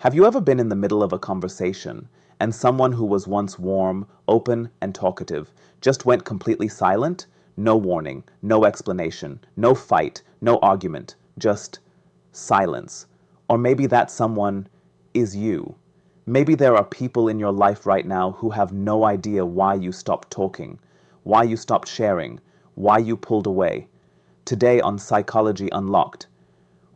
Have you ever been in the middle of a conversation and someone who was once warm, open, and talkative just went completely silent? No warning, no explanation, no fight, no argument, just silence. Or maybe that someone is you. Maybe there are people in your life right now who have no idea why you stopped talking, why you stopped sharing, why you pulled away. Today on Psychology Unlocked,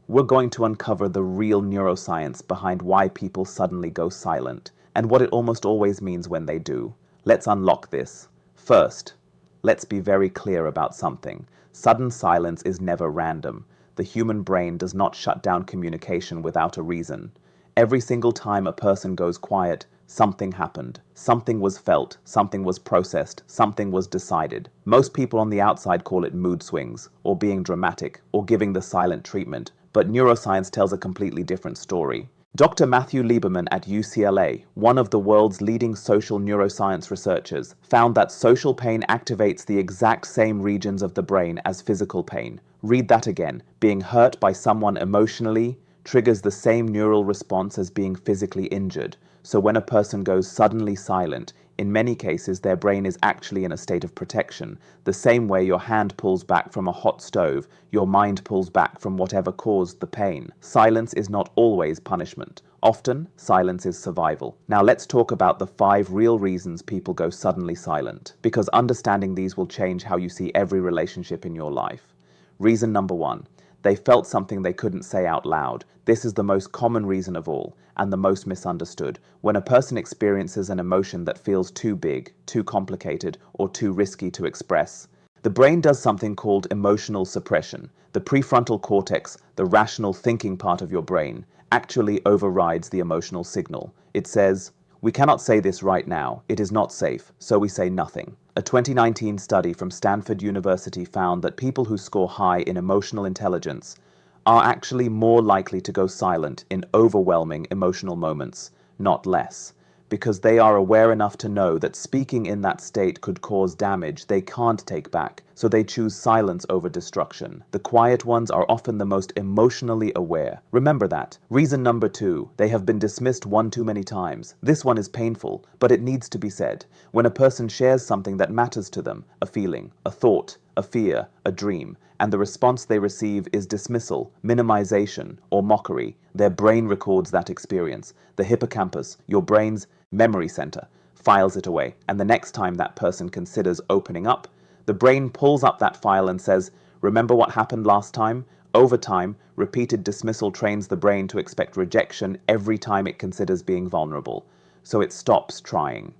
we're going to uncover the real neuroscience behind why people suddenly go silent and what it almost always means when they do. Let's unlock this. First, let's be very clear about something. Sudden silence is never random. The human brain does not shut down communication without a reason. Every single time a person goes quiet, something happened. Something was felt, something was processed, something was decided. Most people on the outside call it mood swings, or being dramatic, or giving the silent treatment. But neuroscience tells a completely different story. Dr. Matthew Lieberman at UCLA, one of the world's leading social neuroscience researchers, found that social pain activates the exact same regions of the brain as physical pain. Read that again. Being hurt by someone emotionally triggers the same neural response as being physically injured. So when a person goes suddenly silent, in many cases their brain is actually in a state of protection. The same way your hand pulls back from a hot stove, your mind pulls back from whatever caused the pain. Silence is not always punishment. Often, silence is survival. Now let's talk about the 5 real reasons people go suddenly silent, because understanding these will change how you see every relationship in your life. Reason number 1. They felt something they couldn't say out loud. This is the most common reason of all, and the most misunderstood. When a person experiences an emotion that feels too big, too complicated, or too risky to express, the brain does something called emotional suppression. The prefrontal cortex, the rational thinking part of your brain, actually overrides the emotional signal. It says, "We cannot say this right now. It is not safe, so we say nothing." A 2019 study from Stanford University found that people who score high in emotional intelligence are actually more likely to go silent in overwhelming emotional moments, not less, because they are aware enough to know that speaking in that state could cause damage they can't take back, so they choose silence over destruction. The quiet ones are often the most emotionally aware. Remember that. Reason number 2, they have been dismissed one too many times. This one is painful, but it needs to be said. When a person shares something that matters to them, a feeling, a thought, a fear, a dream, and the response they receive is dismissal, minimization, or mockery, their brain records that experience. The hippocampus, your brain's memory center, files it away, and the next time that person considers opening up, the brain pulls up that file and says, "Remember what happened last time?" Over time, repeated dismissal trains the brain to expect rejection every time it considers being vulnerable, so it stops trying.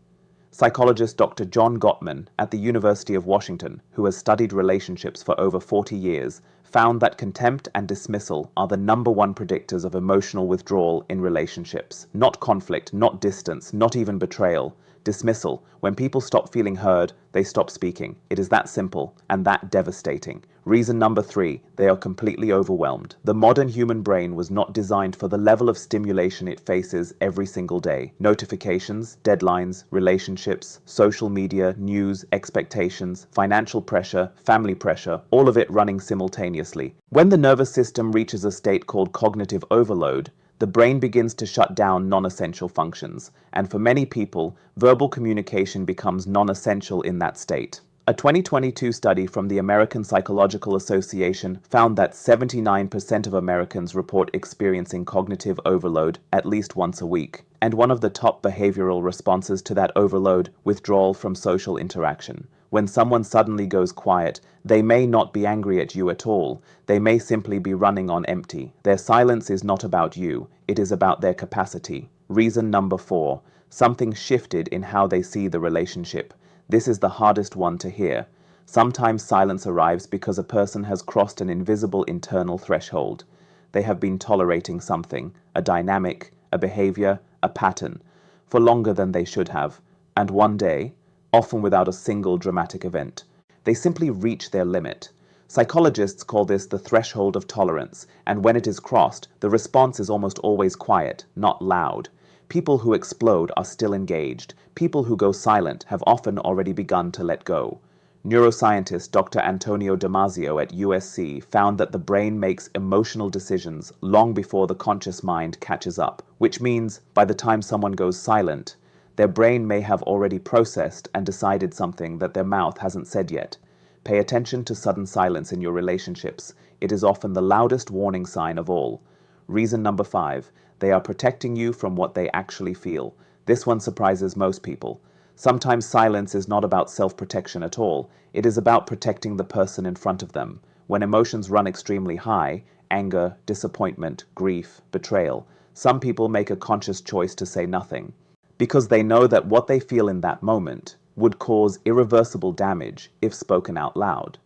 Psychologist Dr. John Gottman at the University of Washington, who has studied relationships for over 40 years, found that contempt and dismissal are the #1 predictors of emotional withdrawal in relationships. Not conflict, not distance, not even betrayal. Dismissal. When people stop feeling heard, they stop speaking. It is that simple and that devastating. Reason number 3, they are completely overwhelmed. The modern human brain was not designed for the level of stimulation it faces every single day. Notifications, deadlines, relationships, social media, news, expectations, financial pressure, family pressure, all of it running simultaneously. When the nervous system reaches a state called cognitive overload, the brain begins to shut down non-essential functions, and for many people, verbal communication becomes non-essential in that state. A 2022 study from the American Psychological Association found that 79% of Americans report experiencing cognitive overload at least once a week, and one of the top behavioral responses to that overload, withdrawal from social interaction. When someone suddenly goes quiet, they may not be angry at you at all. They may simply be running on empty. Their silence is not about you. It is about their capacity. Reason number 4, something shifted in how they see the relationship. This is the hardest one to hear. Sometimes silence arrives because a person has crossed an invisible internal threshold. They have been tolerating something, a dynamic, a behavior, a pattern, for longer than they should have. And one day, often without a single dramatic event, they simply reach their limit. Psychologists call this the threshold of tolerance, and when it is crossed, the response is almost always quiet, not loud. People who explode are still engaged. People who go silent have often already begun to let go. Neuroscientist Dr. Antonio Damasio at USC found that the brain makes emotional decisions long before the conscious mind catches up, which means by the time someone goes silent, their brain may have already processed and decided something that their mouth hasn't said yet. Pay attention to sudden silence in your relationships. It is often the loudest warning sign of all. Reason number 5, they are protecting you from what they actually feel. This one surprises most people. Sometimes silence is not about self-protection at all. It is about protecting the person in front of them. When emotions run extremely high, anger, disappointment, grief, betrayal, some people make a conscious choice to say nothing, because they know that what they feel in that moment would cause irreversible damage if spoken out loud.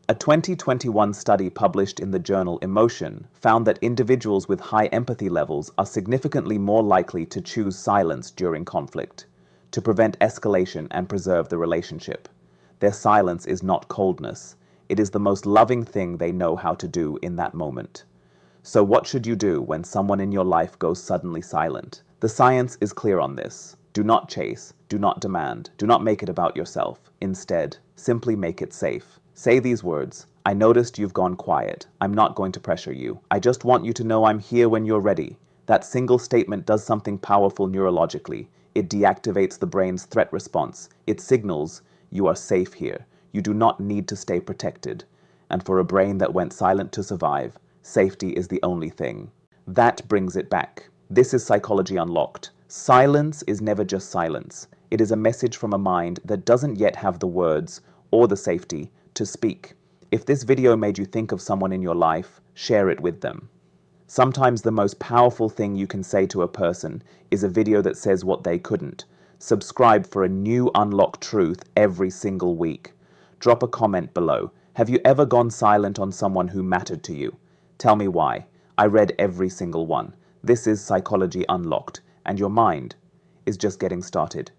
A 2021 study published in the journal Emotion found that individuals with high empathy levels are significantly more likely to choose silence during conflict, to prevent escalation and preserve the relationship. Their silence is not coldness. It is the most loving thing they know how to do in that moment. So what should you do when someone in your life goes suddenly silent? The science is clear on this. Do not chase, do not demand, do not make it about yourself. Instead, simply make it safe. Say these words: I noticed you've gone quiet. I'm not going to pressure you. I just want you to know I'm here when you're ready. That single statement does something powerful neurologically. It deactivates the brain's threat response. It signals, you are safe here. You do not need to stay protected. And for a brain that went silent to survive, safety is the only thing. That brings it back. This is Psychology Unlocked. Silence is never just silence. It is a message from a mind that doesn't yet have the words or the safety to speak. If this video made you think of someone in your life, share it with them. Sometimes the most powerful thing you can say to a person is a video that says what they couldn't. Subscribe for a new unlocked truth every single week. Drop a comment below. Have you ever gone silent on someone who mattered to you? Tell me why. I read every single one. This is Psychology Unlocked, and your mind is just getting started.